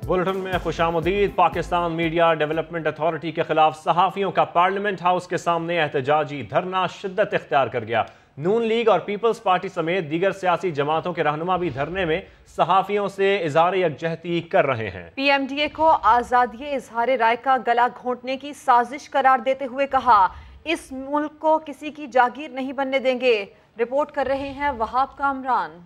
Bulletin में खुशामदीद। Pakistan media development authority के खिलाफ सहाफ़ियों का पार्लियामेंट हाउस के सामने एहतजाजी धरना शिद्दत इख्तियार कर गया। नून लीग और पीपल्स पार्टी समेत दीगर सियासी जमातों के रहनुमा भी धरने में सहाफ़ियों से इज़हार यकजहती कर रहे हैं। PMDA को आज़ादी इज़हार राय का गला घोंटने की साजिश करार देते हुए कहा, इस मुल्क को किसी की जागीर नहीं बनने देंगे। रिपोर्ट कर रहे हैं Wahab Kamran.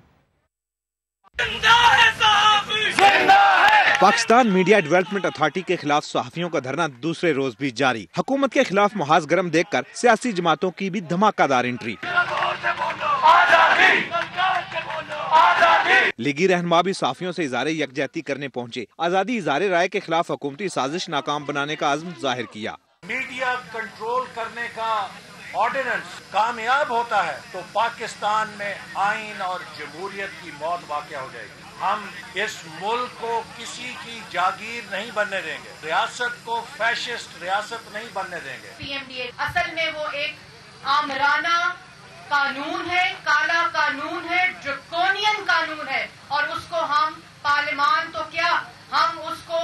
Pakistan media development authority के खिलाफ सहाफियों का धरना दूसरे रोज भी जारी। हुकूमत के खिलाफ मुहाज गरम देखकर सियासी जमातों की भी धमाकेदार एंट्री। लीगी रहनुमा भी सहाफियों से इज़हार यकजहती करने पहुंचे। आज़ादी इज़हार राय के खिलाफ हुकूमती साजिश नाकाम बनाने का अज़्म जाहिर किया। मीडिया कंट्रोल करने का ऑर्डिनेंस कामयाब होता है तो पाकिस्तान में आइन और जमहूरियत की मौत वाक़या हो जाएगी। हम इस मुल्क को किसी की जागीर नहीं बनने देंगे, रियासत को फैशिस्ट रियासत नहीं बनने देंगे। PMDA असल में वो एक आमराना कानून है, काला कानून है, ड्रकोनियन कानून है और उसको हम पार्लियामान तो क्या, हम उसको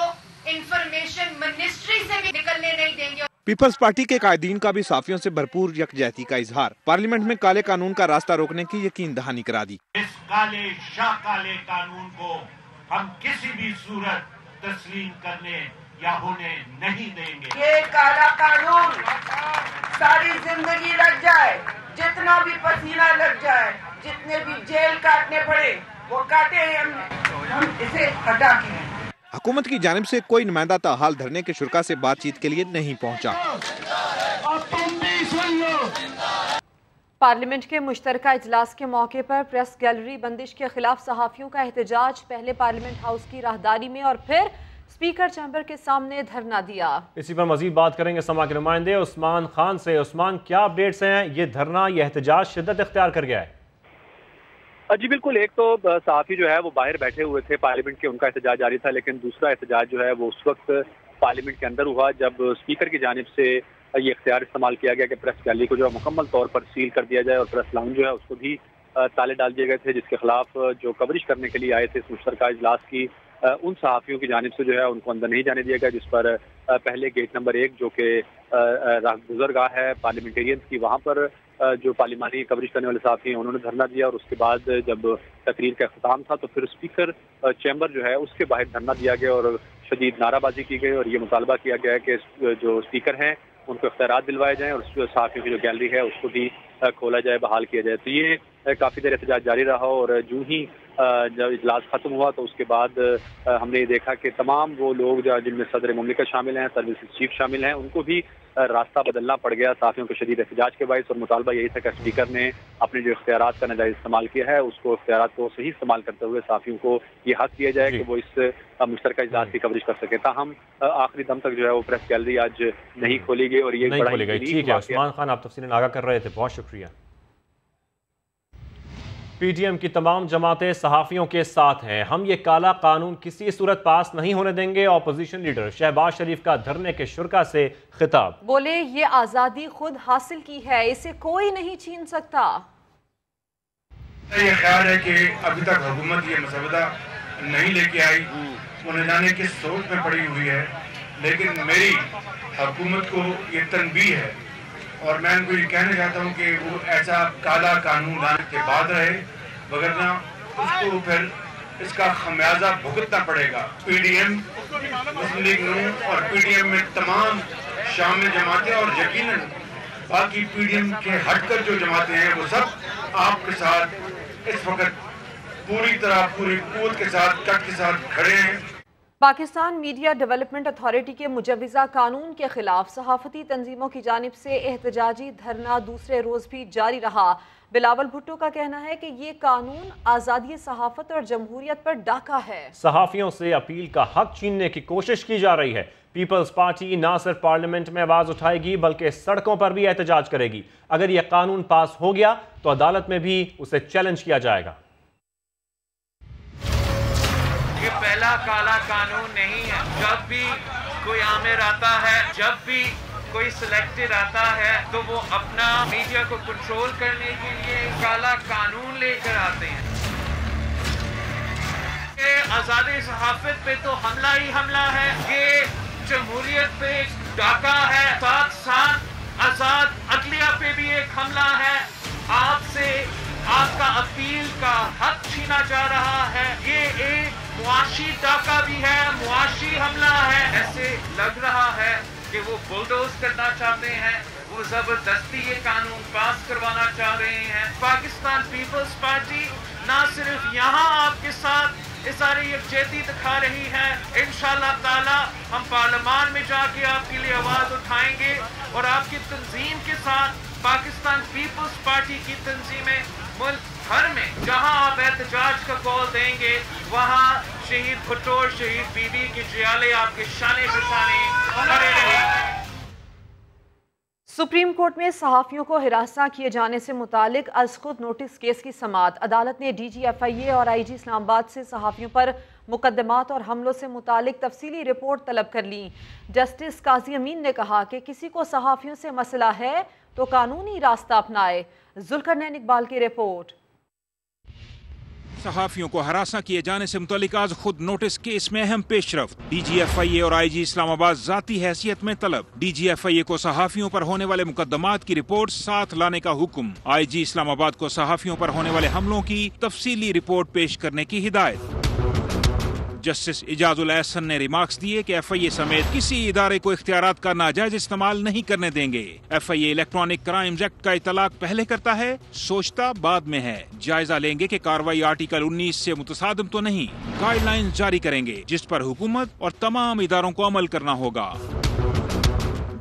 इंफॉर्मेशन मिनिस्ट्री से भी निकलने नहीं देंगे। पीपल्स पार्टी के कायदीन का भी साफियों से भरपूर यकजहती का इजहार। पार्लियामेंट में काले कानून का रास्ता रोकने की यकीन दहानी करा दी। इस काले शाह काले कानून को हम किसी भी सूरत तस्लीम करने या होने नहीं देंगे। ये काला कानून सारी जिंदगी लग जाए, जितना भी पसीना लग जाए, जितने भी जेल काटने पड़े वो काटे हैं हमने, हम इसे हटा के हैं। हुकूमत की जानिब से कोई नुमाइंदा ताहाल धरने के शुरा से बातचीत के लिए नहीं पहुंचा। पार्लियामेंट के मुश्तरका इजलास के मौके पर प्रेस गैलरी बंदिश के खिलाफ सहाफियों का एहतजाज। पहले पार्लियामेंट हाउस की राहदारी में और फिर स्पीकर चैम्बर के सामने धरना दिया। इसी पर मजीद बात करेंगे समा के नुमाइंदे उस्मान खान से। उस्मान, क्या अपडेट्स हैं? ये धरना, ये एहतजाज शिद्दत इख्तियार कर गया है? जी बिल्कुल, एक तो सहाफ़ी जो है वो बाहर बैठे हुए थे पार्लियामेंट के, उनका एहतजाज जारी था, लेकिन दूसरा एहतजाज जो है वो उस वक्त पार्लियामेंट के अंदर हुआ जब स्पीकर की जानिब से ये इख्तियार इस्तेमाल किया गया कि प्रेस गैलरी को जो है मुकम्मल तौर पर सील कर दिया जाए और प्रेस लाउंज जो है उसको भी ताले डाल दिए गए थे, जिसके खिलाफ जो कवरेज करने के लिए आए थे इस मुश्तरका इजलास की उन सहाफ़ियों की जानिब से जो है उनको अंदर नहीं जाने दिया गया, जिस पर पहले गेट नंबर 1 जो कि गुजरगाह है पार्लियामेंटेरियंस की, वहाँ पर जो पार्लिमानी कवरेज करने वाले साथी हैं उन्होंने धरना दिया और उसके बाद जब तकरीर का अख्ताम था तो फिर स्पीकर चैम्बर जो है उसके बाहर धरना दिया गया और शदीद नाराबाजी की गई और ये मुतालबा किया गया है कि जो स्पीकर हैं उनको इख्तियारात दिलवाए जाएँ और सहाफ़ियों की जो गैलरी है उसको भी खोला जाए, बहाल किया जाए। तो ये काफ़ी देर एहतजाज जारी रहा और जो ही जब इजलास ख़त्म हुआ तो उसके बाद हमने ये देखा कि तमाम वो लोग जिनमें सदर मुमलिकत शामिल हैं, सर्विस चीफ शामिल हैं, उनको भी रास्ता बदलना पड़ गया साथियों के शदीद एहतजाज के बायस। और मुतालबा यही था कि स्पीकर ने अपने जो इख्तियारात का नाजायज़ इस्तेमाल किया है उसको इख्तियारात को सही इस्तेमाल करते हुए साथियों को ये हक दिया जाए कि वो इस मुश्तरका इजलास की कवरेज कर सके। ताहम आखिरी दम तक जो है वो प्रेस गैलरी आज नहीं खोली गई और ये नहीं खोली गई। ठीक है उस्मान खान, आप तफसीलन आगाह कर रहे थे, बहुत शुक्रिया। PTM की तमाम जमातें सहाफ़ियों के साथ हैं। हम ये काला कानून किसी सूरत पास नहीं होने देंगे। ऑपोजिशन लीडर शहबाज शरीफ का धरने के शुरा से खिताब। बोले, ये आज़ादी खुद हासिल की है, इसे कोई नहीं छीन सकता। ये ख्याल है कि अभी तक हुकूमत ये मसवदा नहीं लेके आई, वो न जाने किस सोच में पड़ी हुई है, लेकिन मेरी हुकूमत को ये तनबीह है और मैं उनको ये कहना चाहता हूँ कि वो ऐसा काला कानून लाने के बाद रहे, वगरना उसको फिर इसका खमियाजा भुगतना पड़ेगा। PDM, मुस्लिम लीग नून और PDM में तमाम शामिल जमातें और यकीनन बाकी PDM के हटकर जो जमातें हैं वो सब आपके साथ इस वक्त पूरी तरह पूरी कुव्वत के साथ कट के साथ खड़े हैं। पाकिस्तान मीडिया डेवलपमेंट अथॉरिटी के मुजव्विज़ा कानून के खिलाफ सहाफ़ती तंजीमों की जानिब से एहतजाजी धरना दूसरे रोज भी जारी रहा। बिलावल भुट्टो का कहना है कि ये कानून आज़ादी सहाफ़त और जमहूरियत पर डाका है। सहाफ़ियों से अपील का हक छीनने की कोशिश की जा रही है। पीपल्स पार्टी न सिर्फ पार्लियामेंट में आवाज़ उठाएगी बल्कि सड़कों पर भी एहतजाज करेगी। अगर यह कानून पास हो गया तो अदालत में भी उसे चैलेंज किया जाएगा। ये पहला काला कानून नहीं है। जब भी कोई आमिर आता है, जब भी कोई सिलेक्टेड आता है तो वो अपना मीडिया को कंट्रोल करने के लिए काला कानून लेकर आते हैं। आज़ादी सहाफत पे तो हमला ही हमला है, ये जमहूरियत पे डाका है, साथ साथ आजाद अदलिया पे भी एक हमला है। आपसे आपका अपील का हक छीना जा रहा है, ये एक मुआशी डाका भी है, मुआशी हमला है। ऐसे लग रहा है कि वो बुलडोज करना चाहते हैं, वो जबरदस्ती ये कानून पास करवाना चाह रहे हैं। पाकिस्तान पीपल्स पार्टी ना सिर्फ यहाँ आपके साथ इज़हार यकजहती दिखा रही है, इंशाअल्लाह ताला हम पार्लियामान में जाके आपके लिए आवाज उठाएंगे और आपकी तंजीम के साथ पाकिस्तान पीपल्स पार्टी की तंजीमें मुल्क भर में जहां आप एहतजाज का कॉल देंगे वहां शहीद भुट्टो और शहीद बीबी के जियाले आपके शाने बशाने खड़े रहेंगे। सुप्रीम कोर्ट में सहाफ़ियों को हिरासत किए जाने से मुतालिक अज़ खुद नोटिस केस की समाअत। अदालत ने DGFIA और IG इस्लामाबाद से सहाफ़ियों पर मुकदमात और हमलों से मुतालिक तफसीली रिपोर्ट तलब कर ली। जस्टिस काजी अमीन ने कहा कि किसी को सहाफ़ियों से मसला है तो कानूनी रास्ता अपनाए। जुल्करनैन इकबाल की रिपोर्ट। सहाफियों को हरासा किए जाने से मुतालिक आज खुद नोटिस केस में अहम पेशरफ्त। DGFIA और IG इस्लामाबाद जाती हैसियत में तलब। DGFIA को सहाफियों पर होने वाले मुकदमात की रिपोर्ट साथ लाने का हुक्म। IG इस्लामाबाद को सहाफियों पर होने वाले हमलों की तफसीली रिपोर्ट पेश करने की हिदायत। जस्टिस इजाजुल एहसन ने रिमार्क्स दिए कि FIA समेत किसी इदारे को इख्तियारात का नाजायज इस्तेमाल नहीं करने देंगे। FIA इलेक्ट्रॉनिक क्राइम्स एक्ट का इतलाक पहले करता है, सोचता बाद में है। जायजा लेंगे कि कार्रवाई आर्टिकल 19 से मुतसादिम तो नहीं। गाइडलाइंस जारी करेंगे जिस पर हुकूमत और तमाम इदारों को अमल करना होगा।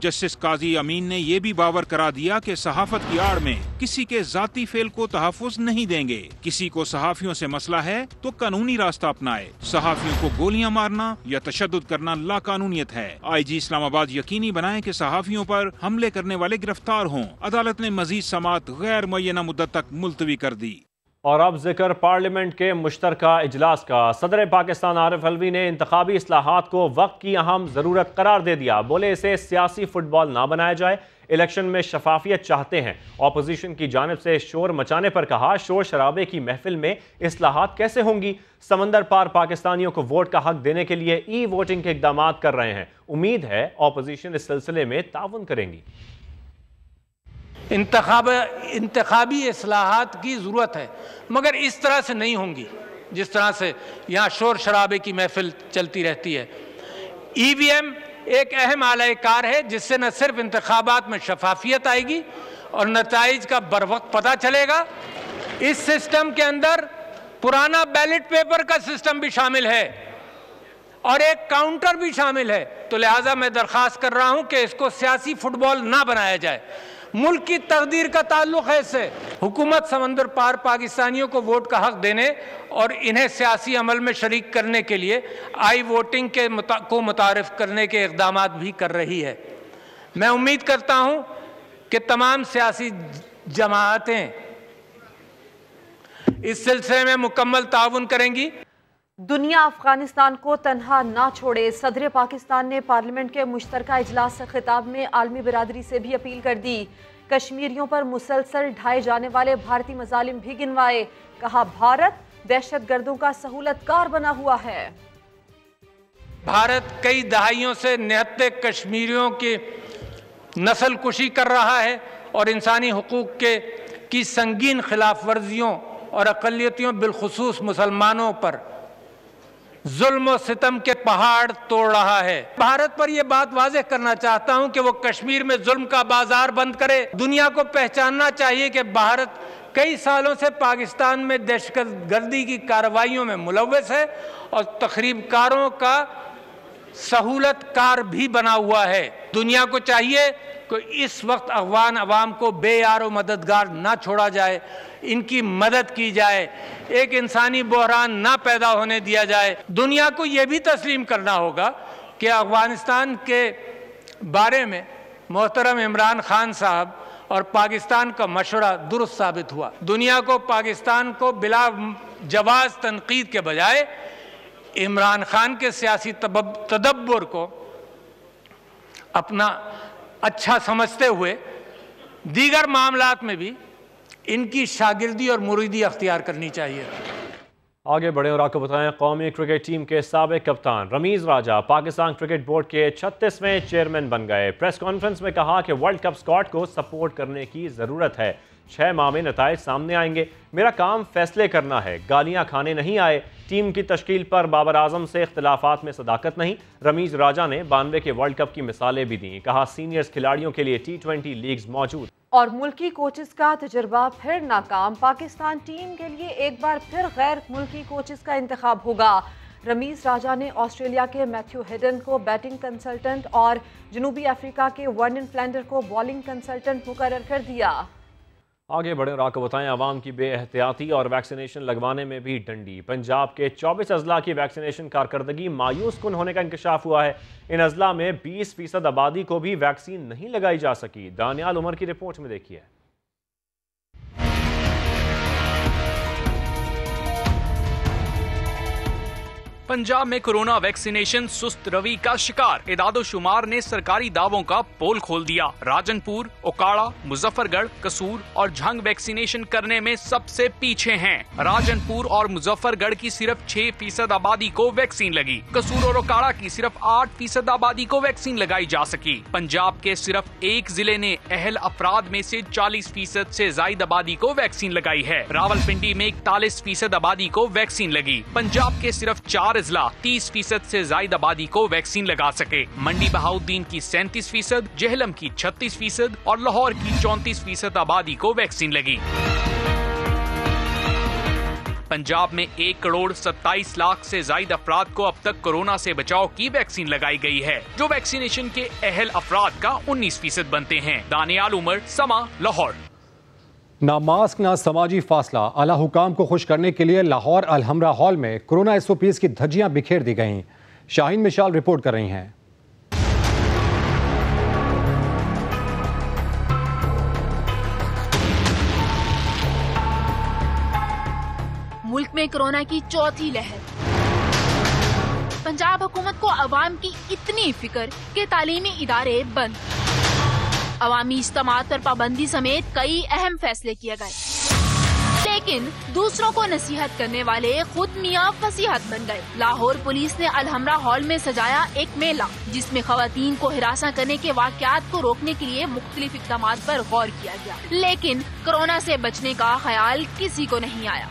जस्टिस काजी अमीन ने यह भी बावर करा दिया कि सहाफत की आड़ में किसी के जाती फेल को तहफ़्फ़ुज़ नहीं देंगे। किसी को सहाफियों से मसला है तो कानूनी रास्ता अपनाए। सहाफियों को गोलियां मारना या तशद्दुद करना लाकानूनियत है। IG इस्लामाबाद यकीनी बनाए कि सहाफियों पर हमले करने वाले गिरफ्तार हों। अदालत ने मजीद समाअत गैर मुअय्यना मुद्दत तक मुलतवी कर दी। और अब जिक्र पार्लियामेंट के मुश्तरका इजलास का। सदर पाकिस्तान आरिफ अलवी ने इंतखाबी इस्लाहात को वक्त की अहम ज़रूरत करार दे दिया। बोले इसे सियासी फुटबॉल ना बनाया जाए, इलेक्शन में शफाफियत चाहते हैं। ऑपोजिशन की जानिब से शोर मचाने पर कहा, शोर शराबे की महफिल में इस्लाहात कैसे होंगी। समंदर पार पाकिस्तानियों को वोट का हक देने के लिए ई वोटिंग के इकदाम कर रहे हैं। उम्मीद है ऑपोजिशन इस सिलसिले में ताउन करेंगी। इंतखाबी इस्लाहात की ज़रूरत है, मगर इस तरह से नहीं होंगी जिस तरह से यहाँ शोर शराबे की महफिल चलती रहती है। EVM एक अहम आला कार है जिससे न सिर्फ इंतखाबात में शफाफियत आएगी और नताइज का बरवक्त पता चलेगा। इस सिस्टम के अंदर पुराना बैलेट पेपर का सिस्टम भी शामिल है और एक काउंटर भी शामिल है। तो लिहाजा मैं दरख्वास्त कर रहा हूँ कि इसको सियासी फुटबॉल ना बनाया जाए। मुल्क की तकदीर का ताल्लुक है इससे। हुकूमत समंदर पार पाकिस्तानियों को वोट का हक देने और इन्हें सियासी अमल में शरीक करने के लिए आई वोटिंग को मुतारिफ करने के इक़दाम भी कर रही है। मैं उम्मीद करता हूँ कि तमाम सियासी जमातें इस सिलसिले में मुकम्मल ताउन करेंगी। दुनिया अफगानिस्तान को तन्हा ना छोड़े। सदर पाकिस्तान ने पार्लियामेंट के मुश्तरका इजलास से खिताब में आलमी बिरादरी से भी अपील कर दी। कश्मीरियों पर मुसलसल ढाए जाने वाले भारतीय मजालिम भी गिनवाए। कहा, भारत दहशत गर्दों का सहूलतकार बना हुआ है। भारत कई दहाइयों से निहत्ते कश्मीरियों की नस्ल कुशी कर रहा है और इंसानी हुकूक की संगीन खिलाफ वर्जियों और अक़लियतियों बिलखुसूस मुसलमानों पर जुल्म और सितम के पहाड़ तोड़ रहा है। भारत पर यह बात वाज़ेह करना चाहता हूं कि वो कश्मीर में जुल्म का बाजार बंद करे। दुनिया को पहचानना चाहिए कि भारत कई सालों से पाकिस्तान में दहशतगर्दी की कार्रवाइयों में मुलव्वस है और तखरीबकारों का सहूलतकार भी बना हुआ है। दुनिया को चाहिए कि इस वक्त अफगान अवाम को बेयारो मददगार ना छोड़ा जाए, इनकी मदद की जाए, एक इंसानी बहरान ना पैदा होने दिया जाए। दुनिया को यह भी तस्लीम करना होगा कि अफगानिस्तान के बारे में मोहतरम इमरान खान साहब और पाकिस्तान का मशवरा दुरुस्त साबित हुआ। दुनिया को पाकिस्तान को बिला जवाज तनकीद के बजाय इमरान खान के सियासी तदब्बुर को अपना अच्छा समझते हुए दीगर मामलात में भी इनकी शागिर्दी और मुरीदी अख्तियार करनी चाहिए। आगे बढ़े और आपको बताएं, कौमी क्रिकेट टीम के साबिक कप्तान रमीज राजा पाकिस्तान क्रिकेट बोर्ड के 36वें चेयरमैन बन गए। प्रेस कॉन्फ्रेंस में कहा कि वर्ल्ड कप स्क्वाड को सपोर्ट करने की ज़रूरत है। 6 माह में नताइज सामने आएंगे। मेरा काम फैसले करना है, गालियां खाने नहीं आए। टीम की तश्कील पर बाबर आजम से इख्तिलाफात में सदाकत नहीं। रमीज राजा ने 92 के वर्ल्ड कप की मिसालें भी दी। कहा सीनियर्स खिलाड़ियों के लिए T20 लीग्स मौजूद। और मुल्की कोचेस का तजुर्बा फिर नाकाम। पाकिस्तान टीम के लिए एक बार फिर गैर मुल्की कोचेस का इंतखाब होगा। रमीज राजा ने ऑस्ट्रेलिया के मैथ्यू हेडन को बैटिंग कंसल्टेंट और जनूबी अफ्रीका के वर्नन फ्लैंडर को बॉलिंग कंसल्टेंट मुकर्रर कर दिया। आगे बढ़े और आपको बताएं, आवाम की बेएहतियाती और वैक्सीनेशन लगवाने में भी डंडी। पंजाब के 24 अजला की वैक्सीनेशन कारकर्दगी मायूस कुन होने का इंकशाफ हुआ है। इन अजला में 20% आबादी को भी वैक्सीन नहीं लगाई जा सकी। दानियाल उमर की रिपोर्ट में देखिए। पंजाब में कोरोना वैक्सीनेशन सुस्त रवि का शिकार। इदादोशुमार ने सरकारी दावों का पोल खोल दिया। राजनपुर, ओकाड़ा, मुजफ्फरगढ़, कसूर और झंग वैक्सीनेशन करने में सबसे पीछे हैं। राजनपुर और मुजफ्फरगढ़ की सिर्फ 6% आबादी को वैक्सीन लगी। कसूर और ओकाड़ा की सिर्फ 8% आबादी को वैक्सीन लगाई जा सकी। पंजाब के सिर्फ एक जिले ने अहल अफराद में से 40% से ज्यादा आबादी को वैक्सीन लगाई है। रावलपिंडी में 41% आबादी को वैक्सीन लगी। पंजाब के सिर्फ 4 अजला 30% से ज्यादा आबादी को वैक्सीन लगा सके। मंडी बहाउद्दीन की 37%, जेहलम की 36% और लाहौर की 34% आबादी को वैक्सीन लगी। पंजाब में 1,27 लाख से ज्यादा अफराद को अब तक कोरोना से बचाव की वैक्सीन लगाई गई है, जो वैक्सीनेशन के अहल अफराद का 19% बनते हैं। दानियाल उमर, समा, लाहौर। ना मास्क ना समाजी फासला। आला हुकाम को खुश करने के लिए लाहौर अलहमरा हॉल में कोरोना SOPs की धज्जियां बिखेर दी गईं। शाहीन मिशाल रिपोर्ट कर रही हैं। मुल्क में कोरोना की चौथी लहर। पंजाब हुकूमत को अवाम की इतनी फिक्र कि तालीमी इदारे बंद। अवामी इज्तिमात पर पाबंदी समेत कई अहम फैसले किए गए, लेकिन दूसरों को नसीहत करने वाले खुद मियां फसीहत बन गए। लाहौर पुलिस ने अलहमरा हॉल में सजाया एक मेला, जिसमें खवातीन को हिरासा करने के वाकयात को रोकने के लिए मुख्तलिफ इक़दामात पर गौर किया गया, लेकिन कोरोना से बचने का ख्याल किसी को नहीं आया।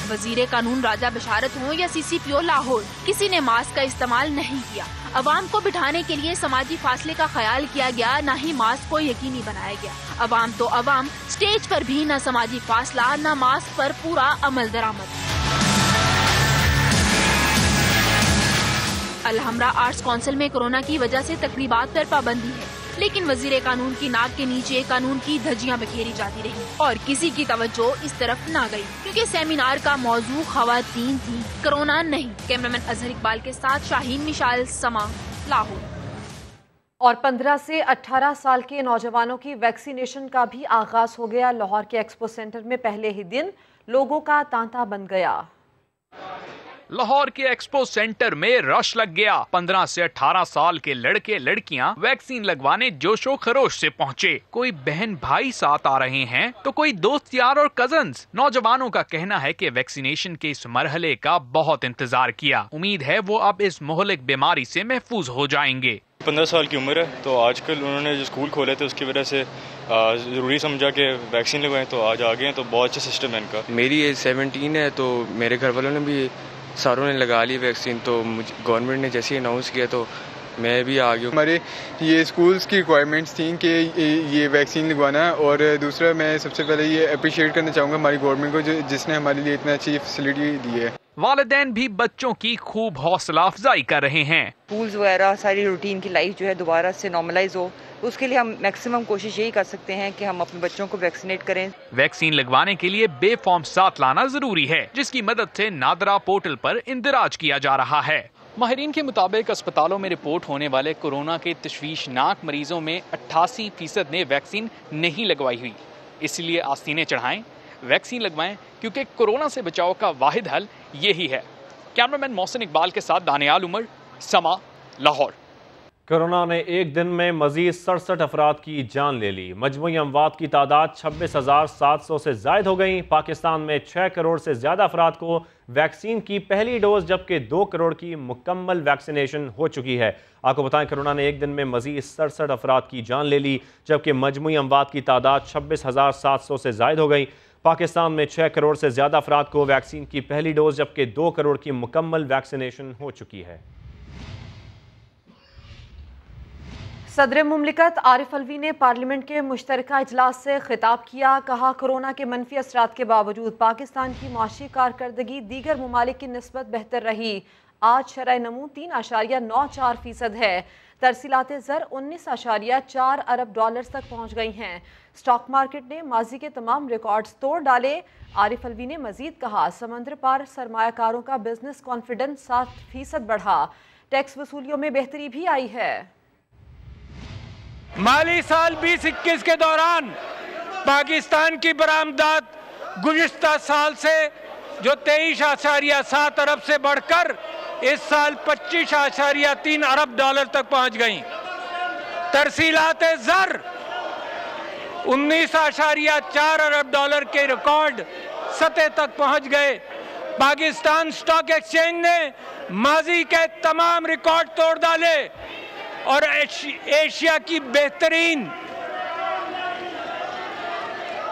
वजीर कानून राजा बशारत हो या CCPO लाहौर, किसी ने मास्क का इस्तेमाल नहीं किया। अवाम को बिठाने के लिए समाजी फासले का ख्याल किया गया, न ही मास्क को यकीनी बनाया गया। अवाम तो अवाम, स्टेज पर भी न समाजी फासला न मास्क पर पूरा अमल दरामद। अलहमरा आर्ट्स काउंसिल में कोरोना की वजह से तकरीबात पर पाबंदी है, लेकिन वजीर कानून की नाक के नीचे कानून की धज्जियां बिखेरी जाती रही और किसी की तवज्जो इस तरफ न गई, क्योंकि सेमिनार का मौजू खवातीन थी, कोरोना नहीं। कैमरामैन अजहर इकबाल के साथ शाहीन मिशाल, समा, लाहौर। और 15 से 18 साल के नौजवानों की वैक्सीनेशन का भी आगाज हो गया। लाहौर के एक्सपो सेंटर में पहले ही दिन लोगों का तांता बन गया। लाहौर के एक्सपो सेंटर में रश लग गया। 15 से 18 साल के लड़के लड़कियां वैक्सीन लगवाने जोशो खरोश से पहुंचे। कोई बहन भाई साथ आ रहे हैं तो कोई दोस्त यार और कजन्स। नौजवानों का कहना है कि वैक्सीनेशन के इस मरहले का बहुत इंतजार किया। उम्मीद है वो अब इस मोहलिक बीमारी से महफूज हो जाएंगे। 15 साल की उम्र है, तो आजकल उन्होंने जो स्कूल खोले थे उसकी वजह से ज़रूरी समझा कि वैक्सीन लगवाएं, तो आज आ गए हैं। तो बहुत अच्छा सिस्टम है इनका। मेरी एज 17 है, तो मेरे घर वालों ने भी सारों ने लगा ली वैक्सीन। तो गवर्नमेंट ने जैसे ही अनाउंस किया तो मैं भी आ गया। हमारे ये स्कूल्स की रिक्वायरमेंट्स थी कि ये वैक्सीन लगवाना है। और दूसरा मैं सबसे पहले ये अप्रिशिएट करना चाहूँगा हमारी गवर्नमेंट को, जिसने हमारे लिए इतना अच्छी फैसिलिटी दी है। वालिदैन भी बच्चों की खूब हौसला अफजाई कर रहे हैं। स्कूल्स वगैरह सारी रूटीन की लाइफ जो है दोबारा से नॉर्मलाइज हो, उसके लिए हम मैक्सिमम कोशिश यही कर सकते हैं कि हम अपने बच्चों को वैक्सीनेट करें। वैक्सीन लगवाने के लिए बे फॉर्म साथ लाना जरूरी है, जिसकी मदद से नादरा पोर्टल पर इंदराज किया जा रहा है। माहिरीन के मुताबिक अस्पतालों में रिपोर्ट होने वाले कोरोना के तशवीशनाक मरीजों में 88% ने वैक्सीन नहीं लगवाई हुई। इसलिए आस्तीनें चढ़ाएं, वैक्सीन लगवाएं, क्योंकि कोरोना से बचाव का वाहिद हल यही है। कैमरामैन मोहसिन इकबाल के साथ दानियाल उमर, समा, लाहौर। कोरोना ने एक दिन में मजीद 67 अफराद की जान ले ली। मजमूई अमवात की तादाद 26,700 से जायद हो गई। पाकिस्तान में 6 करोड़ से ज़्यादा अफराद को वैक्सीन की पहली डोज जबकि 2 करोड़ की मुकम्मल वैक्सीनेशन हो चुकी है। आपको बताएं, कोरोना ने एक दिन में मजीद 67 अफराद की जान ले ली जबकि मजमूई अमवात की तादाद 26,700 से जायद हो गई। पाकिस्तान में 6 करोड़ से ज़्यादा अफराद को वैक्सीन की पहली डोज जबकि 2 करोड़ की मुकम्मल वैक्सीनेशन हो चुकी है। सदर मुमलिकत आरिफ अलवी ने पार्लियामेंट के मुश्तरका इजलास से खिताब किया। कहा, कोरोना के मनफी असरात के बावजूद पाकिस्तान की माशी कारकर्दगी दीगर ममालिक की निस्बत बेहतर रही। आज शरह नमू 3.94% है। तरसीलात ज़र 19.4 अरब डॉलर तक पहुँच गई हैं। स्टॉक मार्केट ने माजी के तमाम रिकॉर्ड्स तोड़ डाले। आरिफ अलवी ने मजीद कहा, समंदर पार सरमायाकारों का बिजनेस कॉन्फिडेंस 7% बढ़ा। टैक्स वसूलियों में बेहतरी भी आई है। माली साल 2021 के दौरान पाकिस्तान की बरामदात गुज़िश्ता साल से जो 23.7 अरब से बढ़कर इस साल 25.3 अरब डॉलर तक पहुंच गई। तरसीलात ज़र 19.4 अरब डॉलर के रिकॉर्ड सतह तक पहुंच गए। पाकिस्तान स्टॉक एक्सचेंज ने माजी के तमाम रिकॉर्ड तोड़ डाले और एशिया की बेहतरीन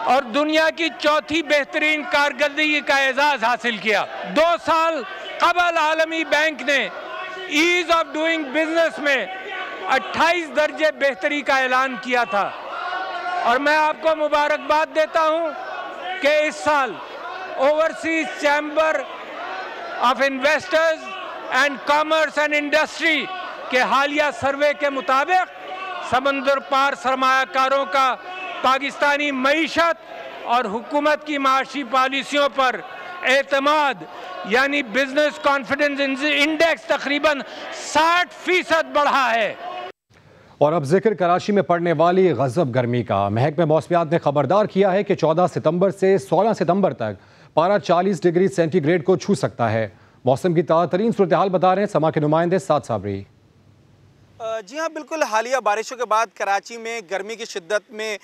और दुनिया की चौथी बेहतरीन कारकर्दगी का एजाज हासिल किया। 2 साल कबल आलमी बैंक ने ईज ऑफ डूइंग बिजनेस में 28 दर्जे बेहतरी का ऐलान किया था और मैं आपको मुबारकबाद देता हूं कि इस साल overseas chamber of investors and commerce and industry के हालिया सर्वे के मुताबिक समंदर पार सरमायाकारों का पाकिस्तानी मईशत और हुकूमत की माशी पॉलिसियों पर एतमाद यानी बिजनेस कॉन्फिडेंस इंडेक्स तकरीबन 60% बढ़ा है। और अब जिक्र कराची में पड़ने वाली गजब गर्मी का। महकमे मौसमियात ने खबरदार किया है कि 14 सितंबर से 16 सितंबर तक पारा 40 डिग्री सेंटीग्रेड को छू सकता है। मौसम की ताज़ा तरीन सूरत हाल बता रहे हैं समा के नुमाइंदे साद साबरी। जी हाँ, बिल्कुल हालिया बारिशों के बाद कराची में गर्मी की शिद्दत में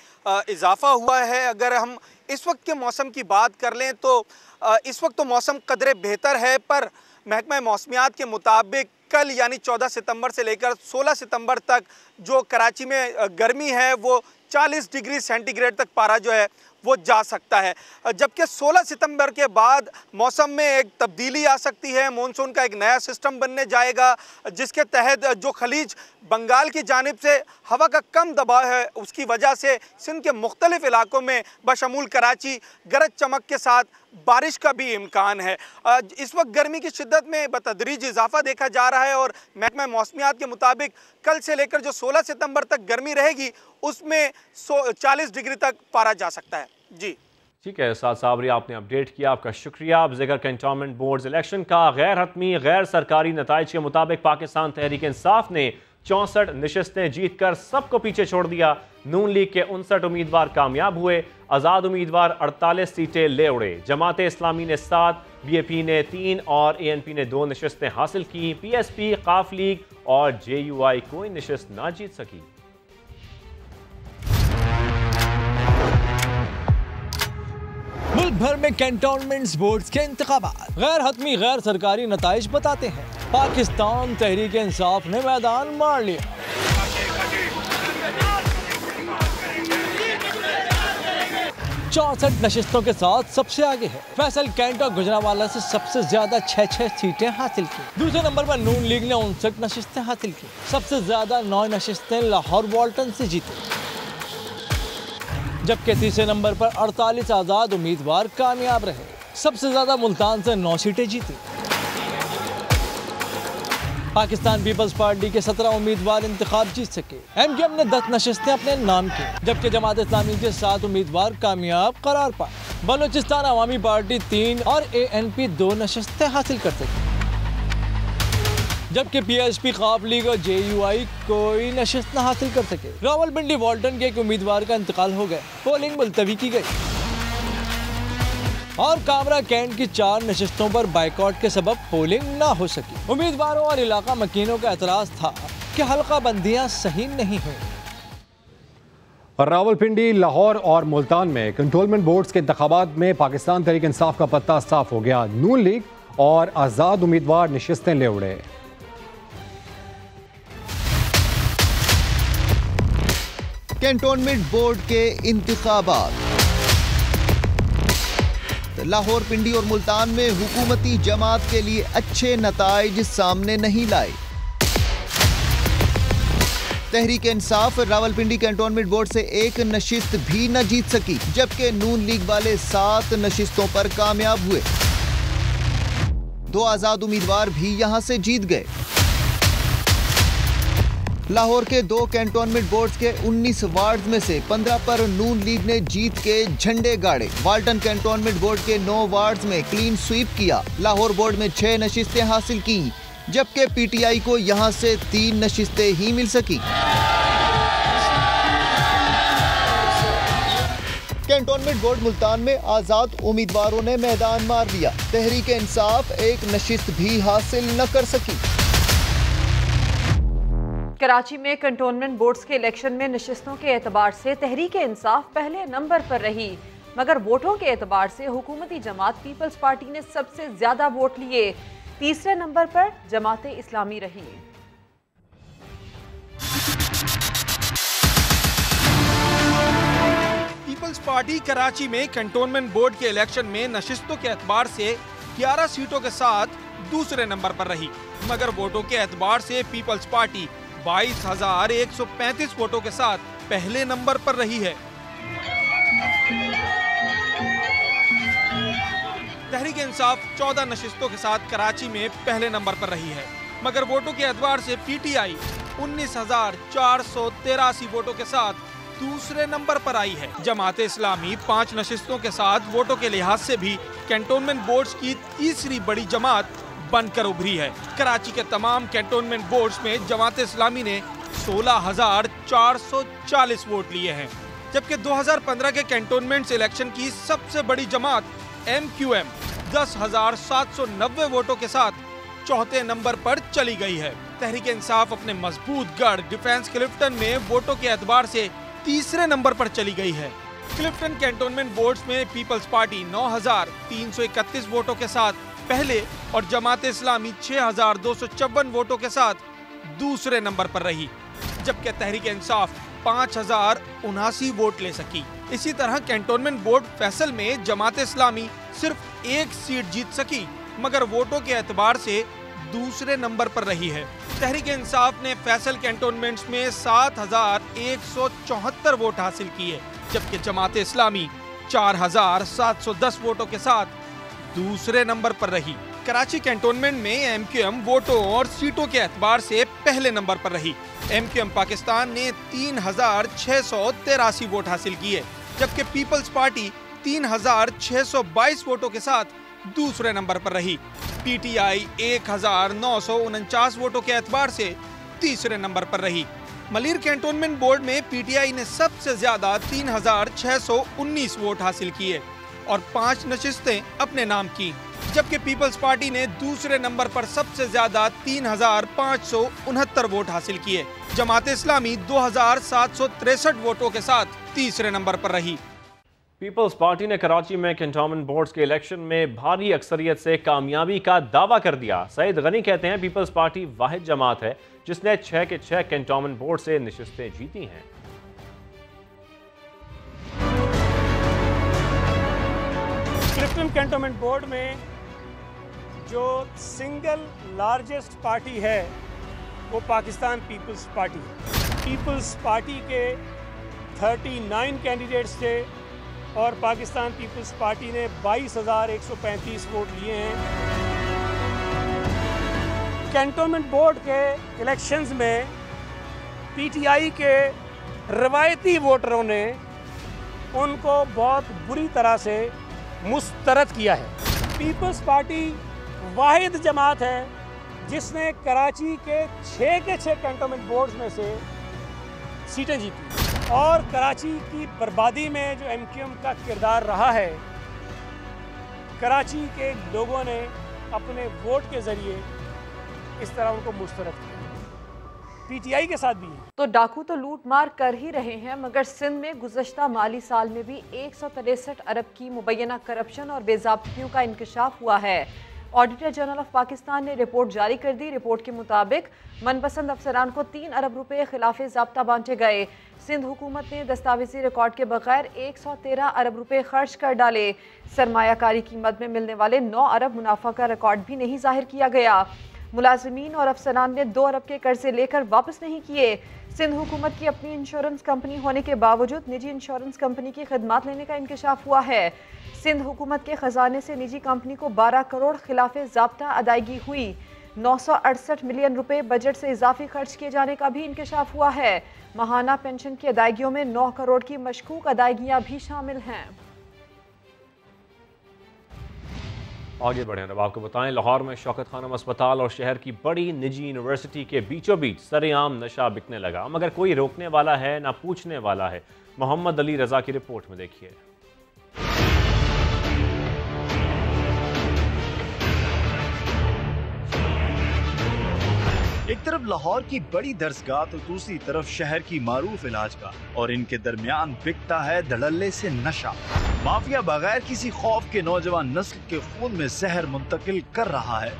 इजाफा हुआ है। अगर हम इस वक्त के मौसम की बात कर लें तो इस वक्त तो मौसम कदरे बेहतर है, पर महकमा मौसमियात के मुताबिक कल यानी 14 सितंबर से लेकर 16 सितंबर तक जो कराची में गर्मी है वो 40 डिग्री सेंटीग्रेड तक पारा जो है वो जा सकता है। जबकि 16 सितंबर के बाद मौसम में एक तब्दीली आ सकती है। मॉनसून का एक नया सिस्टम बनने जाएगा जिसके तहत जो खलीज बंगाल की जानिब से हवा का कम दबाव है उसकी वजह से सिंध के मुख्तलिफ इलाकों में बशमूल कराची गरज चमक के साथ बारिश का भी इम्कान है। इस वक्त गर्मी की शिद्दत में बतदरीज इजाफा देखा जा रहा है और महकमा मौसमियात के मुताबिक कल से लेकर जो 16 सितंबर तक गर्मी रहेगी उसमें 40 डिग्री तक पारा जा सकता है। जी ठीक है साद साबरी, आपने अपडेट किया, आपका शुक्रिया। अब जिक्र कैंटोनमेंट बोर्ड इलेक्शन का गैर हतमी गैर सरकारी नताइज के मुताबिक पाकिस्तान तहरीक इंसाफ ने 64 नशस्तें जीतकर सबको पीछे छोड़ दिया। नून लीग के 59 उम्मीदवार कामयाब हुए। आज़ाद उम्मीदवार 48 सीटें ले उड़े। जमात इस्लामी ने 7, BAP ने 3 और ANP ने 2 नशस्तें हासिल की। PSP, काफ लीग और JUI कोई नशस्त ना जीत सकी। मुल्क भर में कैंटोनमेंट्स बोर्ड्स के इंतखाबात गैर हतमी गैर सरकारी नताइज बताते हैं पाकिस्तान तहरीक इंसाफ ने मैदान मार लिया। 64 नशिस्तों के साथ सबसे आगे है। फैसल कैंट और गुजरांवाला से सबसे ज्यादा 6 सीटें हासिल की। दूसरे नंबर पर नून लीग ने 59 नशिस्तें हासिल की। सबसे ज्यादा 9 नशिस्तें लाहौर वाल्टन से जीती, जबकि तीसरे नंबर पर 48 आज़ाद उम्मीदवार कामयाब रहे। सबसे ज्यादा मुल्तान से 9 सीटें जीती। पाकिस्तान पीपल्स पार्टी के 17 उम्मीदवार इंतखाब जीत सके। MKM ने 10 नशिस्तें अपने नाम की, जबकि जमात इस्लामी के 7 उम्मीदवार कामयाब करार पाए। बलूचिस्तान अवामी पार्टी 3 और ANP 2 नशिस्तें हासिल कर सकी, जबकि PSP, काफ लीग और JUI कोई नशिस्त न हासिल कर सके। रावलपिंडी वाल्टन के एक उम्मीदवार का इंतकाल हो गया, पोलिंग मुलतवी की गई और कामरा कैंट की 4 नशिस्तों पर बाइकआउट के सबब पोलिंग न हो सकी। उम्मीदवारों और इलाका मकीनों का एतराज था कि हल्का बंदियां सही नहीं हुई। रावलपिंडी, लाहौर और मुल्तान में कंटोनमेंट बोर्ड्स के इंतखाबात में पाकिस्तान तहरीक इंसाफ का पत्ता साफ हो गया। नून लीग और आज़ाद उम्मीदवार नशिस्तें ले उड़े। कैंटोनमेंट बोर्ड के इंतखाबात। लाहौर, पिंडी और मुल्तान में हुकूमती जमात के लिए अच्छे नताइज सामने नहीं लाए। तहरीक इंसाफ रावलपिंडी कैंटोनमेंट बोर्ड से एक नशिस्त भी न जीत सकी, जबकि नून लीग वाले 7 नशिस्तों पर कामयाब हुए। 2 आजाद उम्मीदवार भी यहां से जीत गए। लाहौर के 2 कैंटोनमेंट बोर्ड्स के 19 वार्ड में से 15 पर नून लीग ने जीत के झंडे गाड़े। वाल्टन कैंटोनमेंट बोर्ड के 9 वार्ड्स में क्लीन स्वीप किया। लाहौर बोर्ड में 6 नशिस्तें हासिल की, जबकि पीटीआई को यहां से 3 नशिस्तें ही मिल सकी। कैंटोनमेंट बोर्ड मुल्तान में आजाद उम्मीदवारों ने मैदान मार दिया। तहरीक इंसाफ एक नशिस्त भी हासिल न कर सकी। कराची में कंटोनमेंट बोर्ड्स के इलेक्शन में नशिस्तों के एतबार से तहरीक इंसाफ पहले नंबर पर रही, मगर वोटों के एतबार से हुकूमती जमात पीपल्स पार्टी ने सबसे ज्यादा वोट लिए। तीसरे नंबर पर जमात इस्लामी रही। पीपल्स पार्टी कराची में कंटोनमेंट बोर्ड के इलेक्शन में नशिस्तों के एतबार से 11 सीटों के साथ दूसरे नंबर पर रही, मगर वोटों के एतबार से पीपल्स पार्टी 22,135 वोटों के साथ पहले नंबर पर रही है। तहरीक इंसाफ 14 नशिस्तों के साथ कराची में पहले नंबर पर रही है, मगर वोटों के एतबार से पीटीआई 19,483 वोटों के साथ दूसरे नंबर पर आई है। जमात इस्लामी 5 नशिस्तों के साथ वोटों के लिहाज से भी कैंटोनमेंट बोर्ड्स की तीसरी बड़ी जमात बनकर उभरी है। कराची के तमाम कैंटोनमेंट बोर्ड्स में जमात इस्लामी ने 16,440 वोट लिए हैं, जबकि 2015 के कैंटोनमेंट इलेक्शन की सबसे बड़ी जमात MQM 10,790 वोटों के साथ चौथे नंबर पर चली गई है। तहरीक इंसाफ अपने मजबूत गढ़ डिफेंस क्लिफ्टन में वोटों के एतबार से तीसरे नंबर पर चली गई है। क्लिफ्टन कैंटोनमेंट बोर्ड्स में पीपल्स पार्टी 9,331 वोटों के साथ पहले और जमात इस्लामी 6,254 वोटों के साथ दूसरे नंबर पर रही, जबकि तहरीक इंसाफ 5,079 वोट ले सकी। इसी तरह कैंटोनमेंट बोर्ड फैसल में जमात इस्लामी सिर्फ 1 सीट जीत सकी, मगर वोटों के एतबार से दूसरे नंबर पर रही है। तहरीक इंसाफ ने फैसल कैंटोनमेंट्स में 7,174 वोट हासिल किए, जबकि जमात इस्लामी 4,710 वोटों के साथ दूसरे नंबर पर रही। कराची कैंटोनमेंट में MQM वोटों और सीटों के एतबार से पहले नंबर पर रही। MQM पाकिस्तान ने 3,683 वोट हासिल किए, जबकि पीपल्स पार्टी 3,622 वोटों के साथ दूसरे नंबर पर रही। PTI 1,949 वोटों के एतबार से तीसरे नंबर पर रही। मलीर कैंटोनमेंट बोर्ड में PTI ने सबसे ज्यादा 3,619 वोट हासिल किए और 5 नशिस्तें अपने नाम की, जबकि पीपल्स पार्टी ने दूसरे नंबर पर सबसे ज्यादा 3,569 वोट हासिल किए। जमात इस्लामी 2,763 वोटों के साथ तीसरे नंबर पर रही। पीपल्स पार्टी ने कराची में कैंटोनमेंट बोर्ड्स के इलेक्शन में भारी अक्सरियत से कामयाबी का दावा कर दिया। सईद गनी कहते हैं पीपल्स पार्टी वाहिद जमात है जिसने 6 के 6 कैंटोनमेंट बोर्ड से नशिस्तें जीती हैं। क्लिफ्टन कैंटोनमेंट बोर्ड में जो सिंगल लार्जेस्ट पार्टी है वो पाकिस्तान पीपल्स पार्टी है। पीपल्स पार्टी के 39 कैंडिडेट्स थे और पाकिस्तान पीपल्स पार्टी ने 22,135 वोट लिए हैं। कैंटोनमेंट बोर्ड के इलेक्शंस में PTI के रवायती वोटरों ने उनको बहुत बुरी तरह से मुस्तरद किया है। पीपल्स पार्टी वाहिद जमात है जिसने कराची के 6 कैंटोनमेंट बोर्ड्स में से सीटें जीती और कराची की बर्बादी में जो MQM का किरदार रहा है, कराची के लोगों ने अपने वोट के ज़रिए इस तरह उनको मुस्तरद किया। PTI के साथ भी है। तो डाकू तो लूट मार कर ही रहे हैं, मगर सिंध में गुज़श्ता माली साल में भी 163 अरब की मुबैना करप्शन और बेज़ाब्तियों का इंकशाफ हुआ है। ऑडिटर जनरल ऑफ पाकिस्तान ने रिपोर्ट जारी कर दी। रिपोर्ट के मुताबिक मनपसंद अफसरान को 3 अरब रुपए खिलाफ ज़ाब्ता बांटे गए। सिंध हुकूमत ने दस्तावेजी रिकॉर्ड के बगैर 113 अरब रुपए खर्च कर डाले। सरमायाकारी कीमत में मिलने वाले 9 अरब मुनाफा का रिकॉर्ड भी नहीं जाहिर किया गया। मुलाजिमीन और अफसरान ने 2 अरब के कर्जे लेकर वापस नहीं किए। सिंध हुकूमत की अपनी इंश्योरेंस कंपनी होने के बावजूद निजी इंश्योरेंस कंपनी की खिदमात लेने का इंकशाफ हुआ है। सिंध हुकूमत के खजाने से निजी कंपनी को 12 करोड़ खिलाफ ज़ाब्ता अदायगी हुई। 968 मिलियन रुपए बजट से इजाफी खर्च किए जाने का भी इंकशाफ हुआ है। माहाना पेंशन की अदायगियों में 9 करोड़ की मशकूक अदायगियां भी शामिल हैं। आगे बढ़े अब आपको बताएं, लाहौर में शौकत खानम अस्पताल और शहर की बड़ी निजी यूनिवर्सिटी के बीचों बीच सरेआम नशा बिकने लगा, मगर कोई रोकने वाला है ना पूछने वाला है। मोहम्मद अली रजा की रिपोर्ट में देखिए। एक तरफ लाहौर की बड़ी दरसगाह तो दूसरी तरफ शहर की मारूफ इलाज का, और इनके दरमियान बिकता है धड़ल्ले से नशा। माफिया बगैर किसी खौफ के नौजवान नस्ल के खून में जहर मुंतकिल कर रहा है।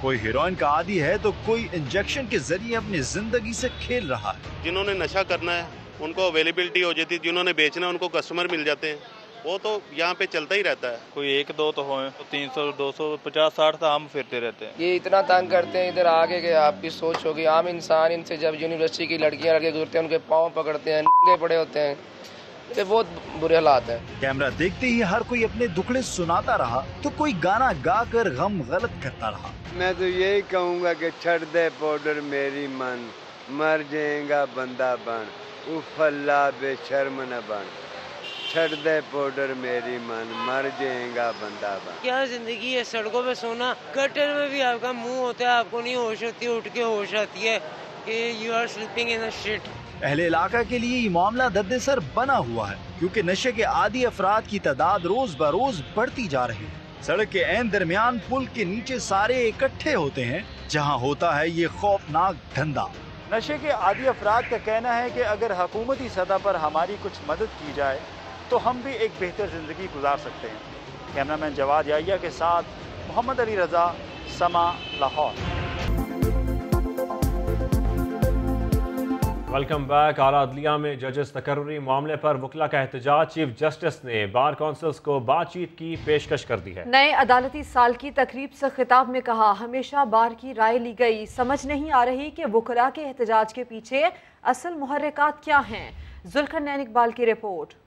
कोई हेरोइन का आदी है तो कोई इंजेक्शन के जरिए अपनी जिंदगी से खेल रहा है। जिन्होंने नशा करना है उनको अवेलेबिलिटी हो जाती है, जिन्होंने बेचना है उनको कस्टमर मिल जाते हैं, वो तो यहाँ पे चलता ही रहता है। कोई 1-2 तो हो तो 300, 200, 50-60 तो आम फिरते रहते हैं। ये इतना तंग करते हैं इधर आगे के आप भी सोच होगी। आम इंसान इनसे जब यूनिवर्सिटी की लड़कियां लड़के गुजरते हैं उनके पाँव पकड़ते हैं, नंगे पड़े होते हैं, ये बहुत बुरे हालात हैं। कैमरा देखते ही हर कोई अपने दुखड़े सुनाता रहा तो कोई गाना गाकर गम गलत करता रहा। मैं तो यही कहूँगा कि छड़ दे पाउडर मेरी मन, मर जाएगा बंदा बन, उफ अल्लाह बेशर्म न बन, छड़ दे पाउडर मेरी मन, मर जाएगा बंदा बन। क्या जिंदगी है, सड़कों पे सोना, गटर में भी आपका मुंह होता है, आपको नहीं होश होती, उठ के होश आती है कि you are sleeping in a shit. अहले इलाका के लिए ये मामला दर्द-ए-सर बना हुआ है, क्योंकि नशे के आदी अफराद की तादाद रोज बरोज बढ़ती जा रही है। सड़क के ऐन दरमियान पुल के नीचे सारे इकट्ठे होते हैं, जहां होता है ये खौफनाक धंधा। नशे के आदी अफराद का कहना है कि अगर हुकूमती सतह पर हमारी कुछ मदद की जाए तो हम भी एक बेहतर जिंदगी गुजार सकते हैं। कैमरामैन जवाद याहिया के साथ मोहम्मद अली रजा, समा, लाहौर। Welcome back. आला अदलिया में जजेस तकर्रुरी मामले पर वकला का एहतजाज। चीफ जस्टिस ने बार काउंसिल्स को बातचीत की पेशकश कर दी है। नए अदालती साल की तकरीब से खिताब में कहा, हमेशा बार की राय ली गई, समझ नहीं आ रही कि वकला के एहतजाज के पीछे असल मुहर्रिकात क्या हैं। जुल्करनैन इकबाल की रिपोर्ट।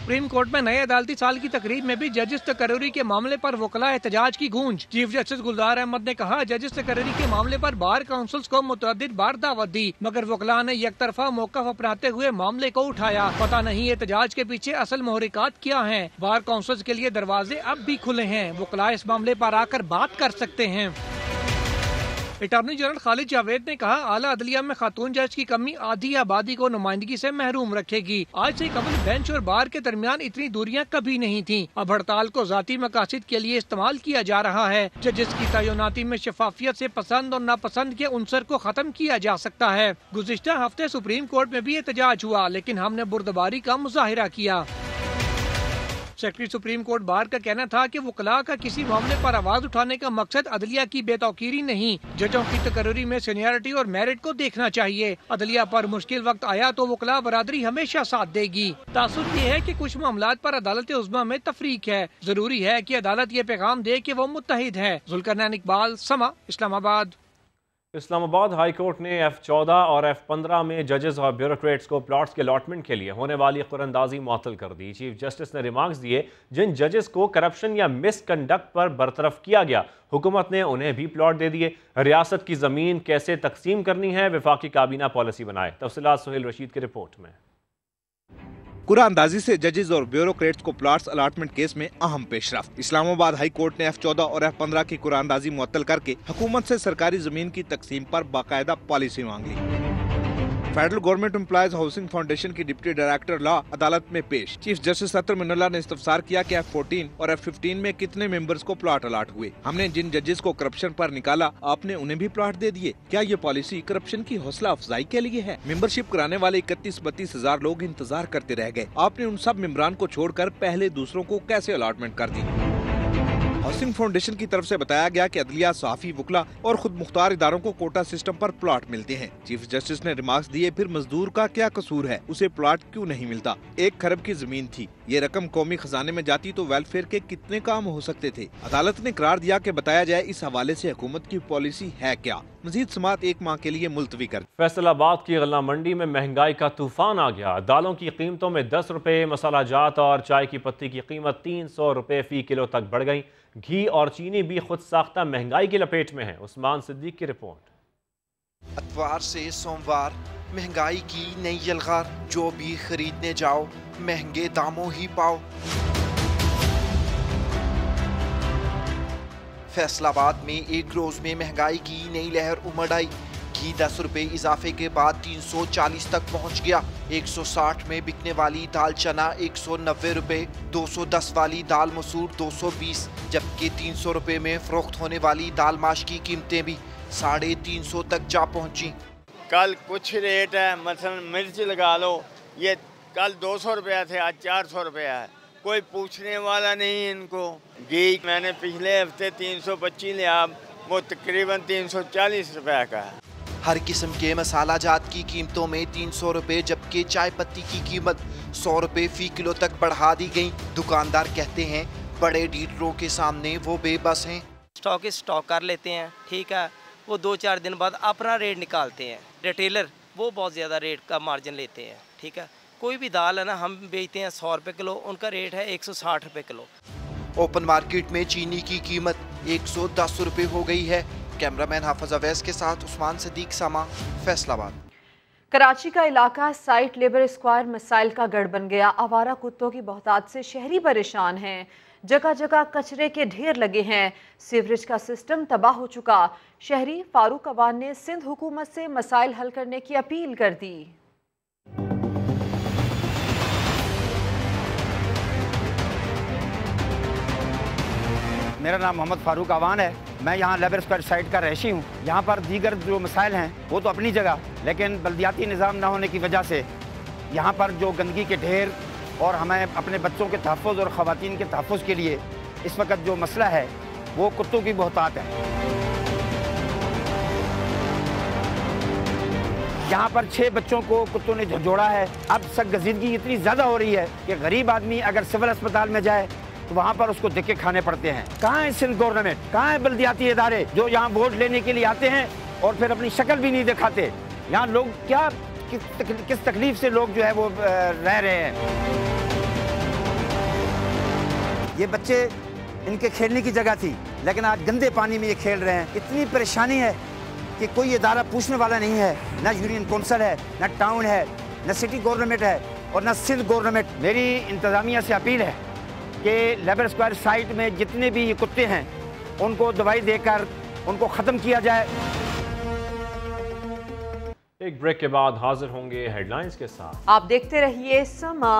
सुप्रीम कोर्ट में नए अदालती साल की तकरीब में भी जजिस तकर्रुरी के मामले पर वकला एहतजाज की गूंज। चीफ जस्टिस गुलजार अहमद ने कहा, जजिस तकर्रुरी के मामले पर बार काउंसिल्स को मुतअद्दिद बार दावत दी, मगर वकला ने एक तरफा मौक़िफ़ अपनाते हुए मामले को उठाया। पता नहीं एहतजाज के पीछे असल मुहर्रिकात क्या हैं। बार काउंसिल्स के लिए दरवाजे अब भी खुले हैं, वकला इस मामले पर आकर बात कर सकते हैं। अटॉर्नी जनरल खालिद जावेद ने कहा, आला अदलिया में खातून जज की कमी आधी आबादी को नुमाइंदगी से महरूम रखेगी। आज से कबल बेंच और बार के दरमियान इतनी दूरियां कभी नहीं थीं। अब हड़ताल को जाती मकासद के लिए इस्तेमाल किया जा रहा है। जजेस की तैनाती में शफाफियत से पसंद और नापसंद के उनसर को खत्म किया जा सकता है। गुज़िश्ता हफ्ते सुप्रीम कोर्ट में भी एहतजाज हुआ, लेकिन हमने बुर्दबारी का मुजाहिरा किया। सेक्रेटरी सुप्रीम कोर्ट बार का कहना था कि वकला का किसी मामले पर आवाज उठाने का मकसद अदलिया की बेतौकीरी नहीं, जजों की तकर्रुरी में सीनियरिटी और मेरिट को देखना चाहिए। अदलिया पर मुश्किल वक्त आया तो वकला बरादरी हमेशा साथ देगी। तासुर ये है कि कुछ मामलात पर अदालत उज़्मा में तफरीक है। जरूरी है कि अदालत ये पैगाम दे कि वो मुत्तहिद है। जुल्करनैन इकबाल, समा, इस्लामाबाद। इस्लामाबाद हाई कोर्ट ने F14 और F15 में जजेस और ब्यूरोक्रेट्स को प्लॉट्स के अलॉटमेंट के लिए होने वाली कुरानंदाजी मुअत्तल कर दी। चीफ जस्टिस ने रिमार्क्स दिए, जिन जजेस को करप्शन या मिसकंडक्ट पर बरतरफ किया गया, हुकूमत ने उन्हें भी प्लॉट दे दिए। रियासत की ज़मीन कैसे तकसीम करनी है, वफाकी काबीना पॉलिसी बनाए। तफसीलात सुहेल रशीद की रिपोर्ट में। कुरानंदाजी से जजेस और ब्यूरोक्रेट्स को प्लॉट्स अलॉटमेंट केस में अहम पेशरफ्त। इस्लामाबाद हाई कोर्ट ने F14 और F15 की कुरानंदाजी मुअत्तल करके हुकूमत से सरकारी जमीन की तकसीम पर बाकायदा पॉलिसी मांग ली। Federal government employees housing foundation की डिप्टी डायरेक्टर लॉ अदालत में पेश। चीफ जस्टिस सत्तर मिनल्ला ने इस्तफसार किया कि F14 और F15 में कितने मेंबर्स को प्लॉट अलाट हुए। हमने जिन जजेस को करप्शन पर निकाला, आपने उन्हें भी प्लॉट दे दिए। क्या ये पॉलिसी करप्शन की हौसला अफजाई के लिए है? मेंबरशिप कराने वाले 31-32 हजार लोग इंतजार करते रह गए। आपने उन सब मेंबरान को छोड़कर पहले दूसरों को कैसे अलॉटमेंट कर दी? हाउसिंग फाउंडेशन की तरफ से बताया गया कि अदलिया, सहाफी, वकला और खुद मुख्तार इदारों को कोटा सिस्टम पर प्लॉट मिलते हैं। चीफ जस्टिस ने रिमार्क्स दिए, फिर मजदूर का क्या कसूर है, उसे प्लॉट क्यों नहीं मिलता? 1 खरब की जमीन थी, ये रकम कौमी खजाने में जाती तो वेलफेयर के कितने काम हो सकते थे। अदालत ने करार दिया कि बताया जाए इस हवाले से हुकूमत की पॉलिसी है क्या। मजीद समात 1 माह के लिए मुलतवी कर। फैसलाबाद की गल्ला मंडी में महंगाई का तूफान आ गया। दालों की कीमतों में 10 रुपए, मसाला जात और चाय की पत्ती की कीमत 300 रुपए फी किलो तक बढ़ गई। घी और चीनी भी खुद साख्ता महंगाई की लपेट में है। उस्मान सिद्दीक की रिपोर्ट। अतवार से सोमवार महंगाई की नई यलगार, जो भी खरीदने जाओ महंगे दामों ही पाओ। फैसलाबाद में एक रोज में महंगाई की नई लहर उमड़ आई। घी 10 रुपए इजाफे के बाद 340 तक पहुंच गया। 160 में बिकने वाली दाल चना 190 रुपए, 210 वाली दाल मसूर 220, जबकि 300 रुपए में फरोख्त होने वाली दाल माश की कीमतें भी 350 तक जा पहुंची। कल कुछ रेट है, मसलन मिर्च लगा लो, ये कल 200 रुपया थे, आज 400 रुपया है। कोई पूछने वाला नहीं इनको। घी मैंने पिछले हफ्ते 325 लिया, वो तकरीबन 340 रुपया का है। हर किस्म के मसाला जात की कीमतों में 300 रुपए, जबकि चाय पत्ती की कीमत 100 रुपए फी किलो तक बढ़ा दी गई। दुकानदार कहते हैं बड़े डीलरों के सामने वो बेबस हैं। स्टॉक कर लेते हैं, ठीक है, वो 2-4 दिन बाद अपना रेट निकालते हैं। रिटेलर वो बहुत ज़्यादा रेट का मार्जिन लेते हैं, ठीक है। कोई भी दाल है ना, हम बेचते हैं 100 रुपये किलो, उनका रेट है 160 रुपये किलो। ओपन मार्केट में चीनी की कीमत 110 रुपये हो गई है। कैमरामैन हाफिज अवैस के साथ उस्मान सिद्दीक, सामा, फैसलाबाद। कराची का इलाका साइट लेबर स्क्वायर मिसाइल का गढ़ बन गया। आवारा कुत्तों की बहुतात से शहरी परेशान हैं। जगह जगह कचरे के ढेर लगे हैं। सीवरेज का सिस्टम तबाह हो चुका। शहरी फारूक अवान ने सिंध हुकूमत से मसाइल हल करने की अपील कर दी। मेरा नाम मोहम्मद फारूक अवान है। मैं यहाँ लेबर स्क्वायर साइट का रहशी हूँ। यहाँ पर दीगर जो मसाइल हैं वो तो अपनी जगह, लेकिन बल्दियाती निज़ाम न होने की वजह से यहाँ पर जो गंदगी के ढेर और हमें अपने बच्चों के तहफ़्फ़ुज़ और ख़वातीन के तहफ़्फ़ुज़ के लिए इस वक्त जो मसला है वो कुत्तों की बहुतात है। यहाँ पर 6 बच्चों को कुत्तों ने झंझोड़ा है। अब सख्त गजीदगी इतनी ज़्यादा हो रही है कि गरीब आदमी अगर सिविल अस्पताल में जाए तो वहाँ पर उसको धक्के खाने पड़ते हैं। कहाँ है सिंध गवर्नमेंट, कहाँ है बल्दियाती इदारे जो यहाँ वोट लेने के लिए आते हैं और फिर अपनी शक्ल भी नहीं दिखाते। यहाँ लोग क्या किस तकलीफ से लोग जो है वो रह रहे हैं। ये बच्चे, इनके खेलने की जगह थी, लेकिन आज गंदे पानी में ये खेल रहे हैं। इतनी परेशानी है कि कोई इदारा पूछने वाला नहीं है। ना यूनियन कौंसिल है, ना टाउन है, ना सिटी गवर्नमेंट है और ना सिंध गवर्नमेंट। मेरी इंतज़ामिया से अपील है कि लेबर स्क्वायर साइट में जितने भी ये कुत्ते हैं उनको दवाई देकर उनको ख़त्म किया जाए। एक ब्रेक के बाद हाजिर होंगे हेडलाइंस के साथ। आप देखते रहिए समा।